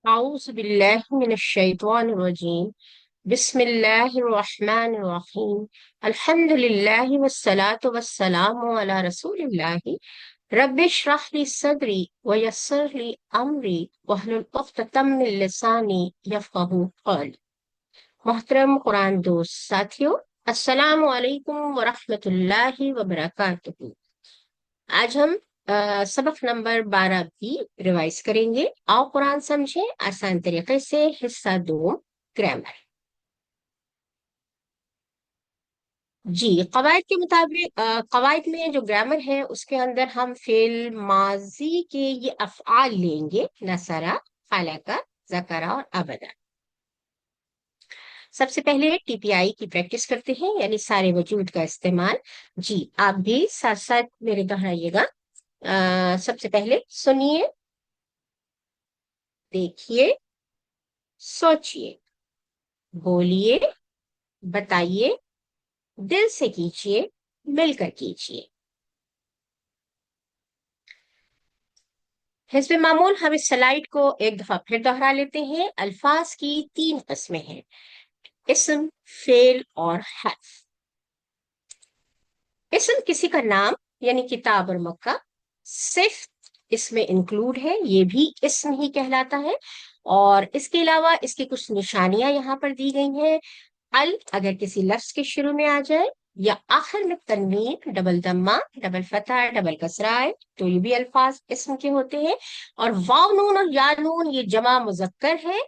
أعوذ بالله من الشيطان الرجيم. بسم الله الرحمن الرحيم. الحمد لله والصلاة والسلام على رسول الله. رب اشرح لي صدري ويسر لي أمري واحلل عقدة من لساني يفقهوا قولي. محترم قرآن دوست ساتھیو، السلام علیکم ورحمۃ اللہ وبرکاتہ۔ آج ہم سبق نمبر 12 بھی ریوائز کریں گے۔ آؤ قرآن سمجھیں آسان طریقے سے، حصہ 2، گرامر۔ جی، قواعد کے مطابق قواعد میں جو گرامر ہے اس کے اندر ہم فعل ماضی کے یہ افعال لیں گے: نصرہ، خلق، ذکر اور ابدا۔ سب سے پہلے ٹی پی آئی کی پریکٹس کرتے ہیں، یعنی سارے وجود کا استعمال۔ جی، آپ بھی ساتھ ساتھ میرے دہرائیے گا۔ سب سے پہلے سنیے، دیکھیے، سوچئے، بولیے، بتائیے، دل سے کیجئے، مل کر کیجئے۔ حسب معمول ہم اس سلائیڈ کو ایک دفعہ پھر دہرا لیتے ہیں۔ الفاظ کی 3 قسمیں ہیں: اسم، فعل اور حرف۔ اسم کسی کا نام یعنی کتاب اور مکہ، صرف اس میں انکلوڈ ہے، یہ بھی اسم ہی کہلاتا ہے۔ اور اس کے علاوہ اس کی کچھ نشانیاں یہاں پر دی گئی ہیں۔ ال اگر کسی لفظ کے شروع میں آ جائے، یا آخر میں تنوین، ڈبل ضمہ، ڈبل فتح، ڈبل کسرہ ہے، تو یہ بھی الفاظ اسم کے ہوتے ہیں۔ اور واو نون اور یا نون یہ جمع مذکر ہے،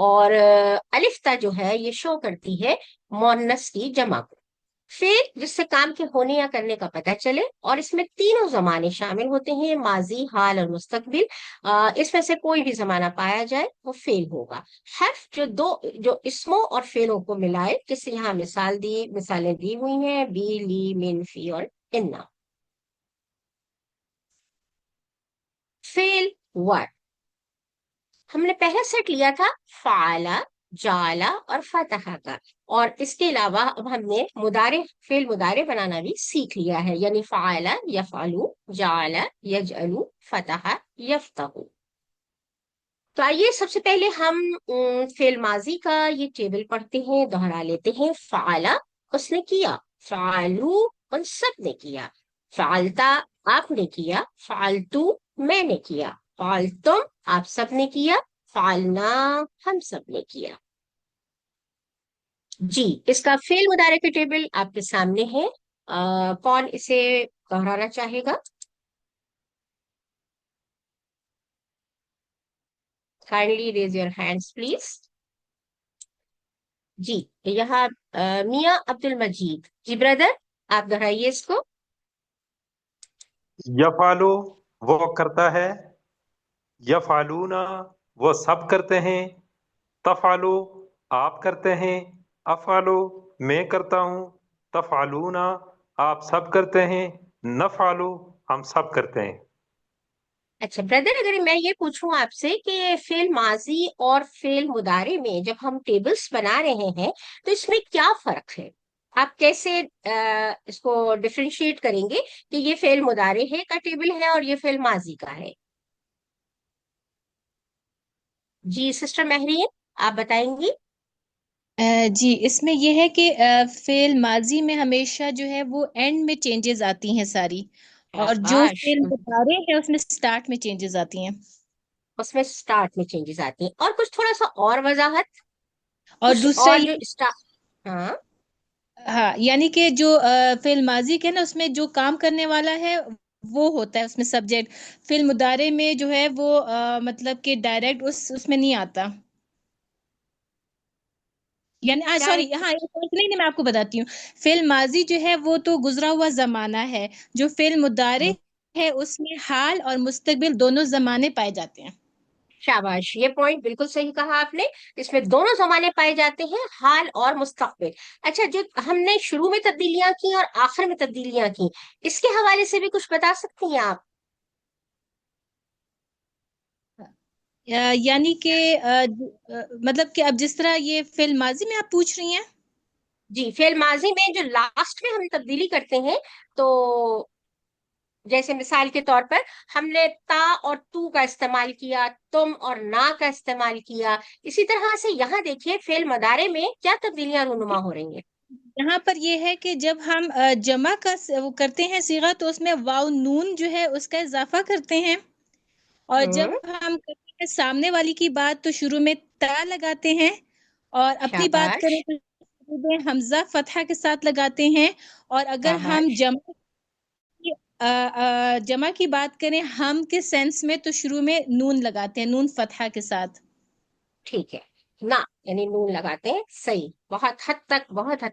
اور الف تا جو ہے یہ شو کرتی ہے مؤنث کی جمع کو۔ فعل جس سے کام کے ہونے یا کرنے کا پتہ چلے، اور اس میں تینوں زمانے شامل ہوتے ہیں: ماضی، حال اور مستقبل۔ اس میں سے کوئی بھی زمانہ پایا جائے وہ فعل ہوگا۔ حرف جو اسموں اور فعلوں کو ملائے، جس سے یہاں مثالیں دی ہوئی ہیں: بی، لی، من، فی اور انا۔ فعل ورڈ ہم نے پہلا سیٹ لیا تھا فعلا، جالا اور فتح کا، اور اس کے علاوہ اب ہم نے فعل مضارع بنانا بھی سیکھ لیا ہے، یعنی فعلا یفعلو، جالا یجعلو، فتح یفتح۔ تو آئیے سب سے پہلے ہم فعل ماضی کا یہ ٹیبل پڑھتے ہیں، دہرا لیتے ہیں۔ فعلا اس نے کیا، فعلو ان سب نے کیا، فعلتا آپ نے کیا، فعلتو میں نے کیا، فعلتم آپ سب نے کیا، فعلنا ہم سب نے کیا۔ جی، اس کا فعل مضارع کا ٹیبل آپ کے سامنے ہے۔ کون اسے دہرانا چاہے گا؟ Kindly raise your hands please. جی، یہاں میاں عبد المجید جی بردر، آپ دہرائیے اس کو۔ یفعلو وہ کرتا ہے، یفعلون وہ سب کرتے ہیں، تفعلو آپ کرتے ہیں، افعلو میں کرتا ہوں، تفعلون آپ سب کرتے ہیں، نفعلو ہم سب کرتے ہیں۔ اچھا بردر، اگر میں یہ پوچھوں آپ سے کہ فعل ماضی اور فعل مضارع میں جب ہم ٹیبلز بنا رہے ہیں تو اس میں کیا فرق ہے؟ آپ کیسے اس کو ڈفرینشیٹ کریں گے کہ یہ فعل مضارع ہے کا ٹیبل ہے اور یہ فعل ماضی کا ہے؟ جی سسٹر مہرین، آپ بتائیں گی۔ جی، اس میں یہ ہے کہ فعل ماضی میں ہمیشہ جو ہے وہ اینڈ میں چینجز آتی ہیں ساری، اور جو شاباش، فعل مضارع ہے اس میں سٹارٹ میں چینجز آتی ہیں۔ اس میں سٹارٹ میں چینجز آتی ہیں، اور کچھ تھوڑا سا اور وضاحت، اور کچھ دوسرا اور یہ، جو اسٹارٹ۔ ہاں ہاں یعنی کہ جو فعل ماضی کے نا اس میں جو کام کرنے والا ہے وہ ہوتا ہے اس میں سبجیکٹ، فعل مضارع میں جو ہے وہ مطلب کہ ڈائریکٹ اس میں نہیں آتا، یعنی کیا ہے؟ سوری، ہاں نہیں نہیں، میں آپ کو بتاتی ہوں۔ فعل ماضی جو ہے وہ تو گزرا ہوا زمانہ ہے، جو فعل مضارع ہے اس میں حال اور مستقبل دونوں زمانے پائے جاتے ہیں۔ شاباش، یہ پوائنٹ بالکل صحیح کہا آپ نے، اس میں دونوں زمانے پائے جاتے ہیں، حال اور مستقبل۔ اچھا، جو ہم نے شروع میں تبدیلیاں کی اور آخر میں تبدیلیاں کی، اس کے حوالے سے بھی کچھ بتا سکتی ہیں آپ؟ یعنی کہ مطلب کہ اب جس طرح یہ فعل ماضی میں آپ پوچھ رہی ہیں۔ جی، فعل ماضی میں جو لاسٹ میں ہم تبدیلی کرتے ہیں، تو جیسے مثال کے طور پر ہم نے تا اور تو کا استعمال کیا، تم اور نا کا استعمال کیا. اسی طرح سے یہاں دیکھیے فعل مضارع میں کیا تبدیلیاں رونما ہو رہی ہیں. یہاں پر یہ ہے کہ جب ہم جمع کا وہ کرتے ہیں صیغہ، تو اس میں واو نون جو ہے اس کا اضافہ کرتے ہیں، اور جب ہوں. ہم کرتے ہیں سامنے والی کی بات تو شروع میں تا لگاتے ہیں، اور اپنی بات شاباش. کریں تو شروع میں حمزہ فتحہ کے ساتھ لگاتے ہیں، اور اگر ہم شاباش. جمع کی بات کریں ہم کے سینس میں تو شروع میں نون لگاتے ہیں، نون فتحہ کے ساتھ. ٹھیک ہے. نہ یعنی نون لگاتے ہیں. صحیح. بہت حد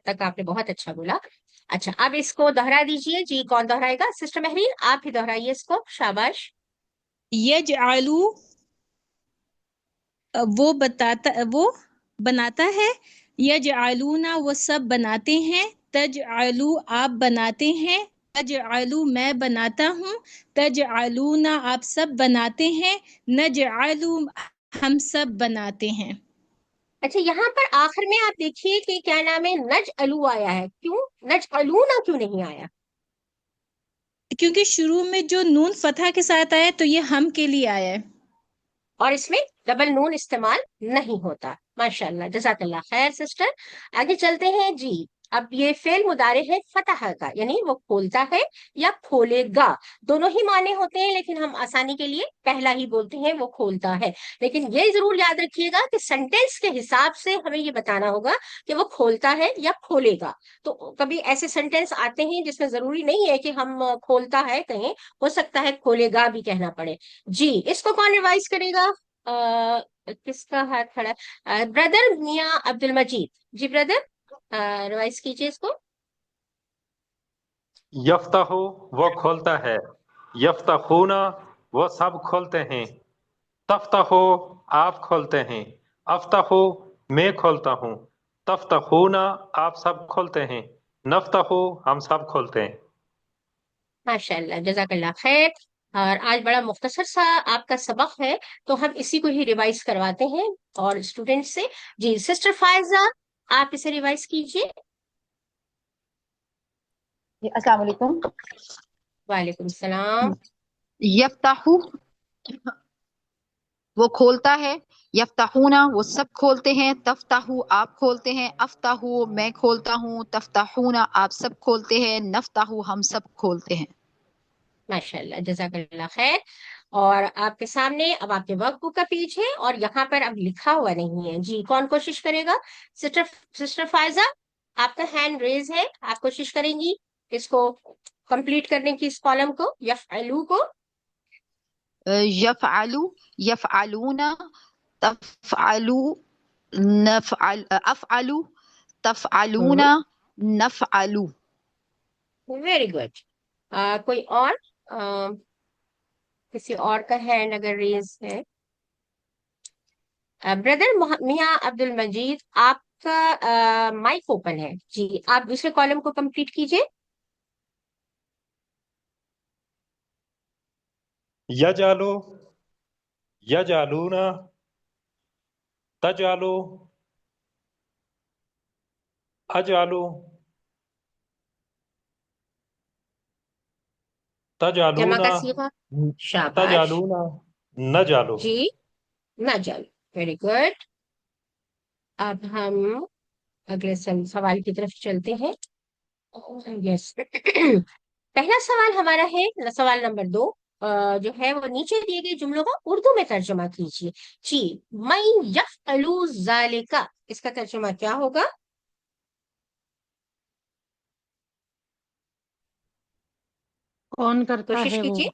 تک آپ نے بہت اچھا بولا. اچھا اب اس کو دوہرا دیجئے. جی کون دہرائے گا؟ سسٹر مہرین آپ ہی دہرائیے اس کو. شاباش. یجعلو وہ بناتا ہے، یجعلونا وہ سب بناتے ہیں، تجعلو آپ بناتے ہیں، تجعلو میں بناتا ہوں، تجعلونا آپ سب بناتے ہیں، نجعلو ہم سب بناتے ہیں. اچھا یہاں پر آخر میں آپ دیکھیے کہ کیا نام ہے، نج الو آیا ہے. کیوں نج الونا کیوں نہیں آیا؟ کیونکہ شروع میں جو نون فتح کے ساتھ آیا تو یہ ہم کے لیے آیا ہے. اور اس میں ڈبل نون استعمال نہیں ہوتا. ماشاء اللہ جزاک اللہ خیر سسٹر. آگے چلتے ہیں. جی اب یہ فعل مضارع ہے فتح کا، یعنی وہ کھولتا ہے یا کھولے گا. دونوں ہی معنی ہوتے ہیں لیکن ہم آسانی کے لیے پہلا ہی بولتے ہیں، وہ کھولتا ہے. لیکن یہ ضرور یاد رکھیے گا کہ سینٹینس کے حساب سے ہمیں یہ بتانا ہوگا کہ وہ کھولتا ہے یا کھولے گا. تو کبھی ایسے سینٹینس آتے ہیں جس میں ضروری نہیں ہے کہ ہم کھولتا ہے کہیں، ہو سکتا ہے کھولے گا بھی کہنا پڑے. جی اس کو کون ریوائز کرے گا؟ کس کا ہاتھ کھڑا ہے؟ بردر میاں عبد المجید. جی بردر ریوائز کیجیے اس کو. یفتح وہ کھولتا ہے، یفتحون وہ سب کھولتے ہیں، تفتح آپ کھولتے ہیں، افتح میں کھولتا ہوں، تفتحون آپ سب کھولتے ہیں، نفتح ہم سب کھولتے ہیں. ماشاء اللہ جزاک اللہ خیر. اور آج بڑا مختصر سا آپ کا سبق ہے تو ہم اسی کو ہی ریوائز کرواتے ہیں اور اسٹوڈینٹ سے. جی سسٹر فائزہ آپ اسے ریوائز کیجیے. السلام علیکم. وعلیکم السلام. یفتح وہ کھولتا ہے، یفتحون وہ سب کھولتے ہیں، تفتح آپ کھولتے ہیں، افتح میں کھولتا ہوں، تفتحون آپ سب کھولتے ہیں، نفتح ہم سب کھولتے ہیں. ماشاء اللہ جزاک اللہ خیر. اور آپ کے سامنے اب آپ کے ورک بک کا پیج ہے اور یہاں پر اب لکھا ہوا نہیں ہے. جی کون کوشش کرے گا؟ سسٹر فائزہ آپ کا ہینڈ ریز ہے، آپ کوشش کریں گی اس کو کمپلیٹ کرنے کی، اس کالم کو یفعلو کو. یفعلو یفعلون تفعلو نفعل افعلو تفعلون نفعلو. Very good. کوئی اور کسی اور کا ہینڈ اگر ریز ہے؟ بردر میاں عبد المجید آپ کا مائک اوپن ہے. جی آپ دوسرے کالم کو کمپلیٹ کیجیے. یجعلو یجعلون تجعلو اجعلو جمع تجعلون کا صیغہ. شاباش. تجعلون نجعلو. جی نہ جل. Very good. اب ہم اگلے سوال کی طرف چلتے ہیں. یس پہلا سوال ہمارا ہے سوال نمبر 2. جو ہے وہ نیچے دیے گئے جملوں کا اردو میں ترجمہ کیجیے. جی من یفعل ذالک اس کا ترجمہ کیا ہوگا؟ کون کرتا کوشش ہے وہ؟ کیجیے.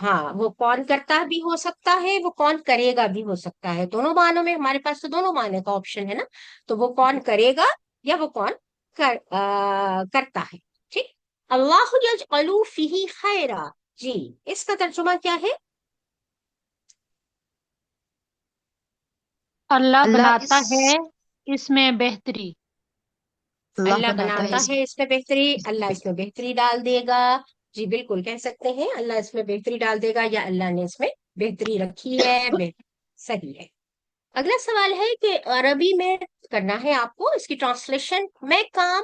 ہاں وہ کون کرتا بھی ہو سکتا ہے، وہ کون کرے گا بھی ہو سکتا ہے. دونوں معنوں میں ہمارے پاس تو دونوں معنی کا آپشن ہے نا. تو وہ کون کرے گا یا وہ کون کرتا ہے. ٹھیک. اللہ یجعل فیہ خیرا. جی اس کا ترجمہ کیا ہے؟ اللہ اللہ بناتا ہے اس میں بہتری. اللہ بناتا ہے اس میں بہتری، اللہ اس میں بہتری ڈال دے گا. جی بالکل کہہ سکتے ہیں اللہ اس میں بہتری ڈال دے گا یا اللہ نے اس میں بہتری رکھی ہے. صحیح ہے. اگلا سوال ہے کہ عربی میں کرنا ہے آپ کو اس کی ٹرانسلیشن. میں کام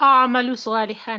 أعمل صالحا.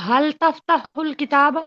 هل تفتح الكتاب؟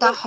تفتح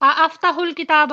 أفتح الكتاب.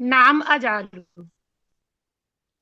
نعم أجعل.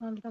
هل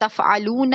تفعلون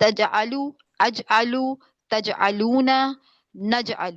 تجعل أجعل تجعلون نجعل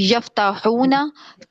يفتحون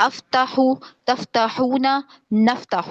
أفتح تفتحون نفتح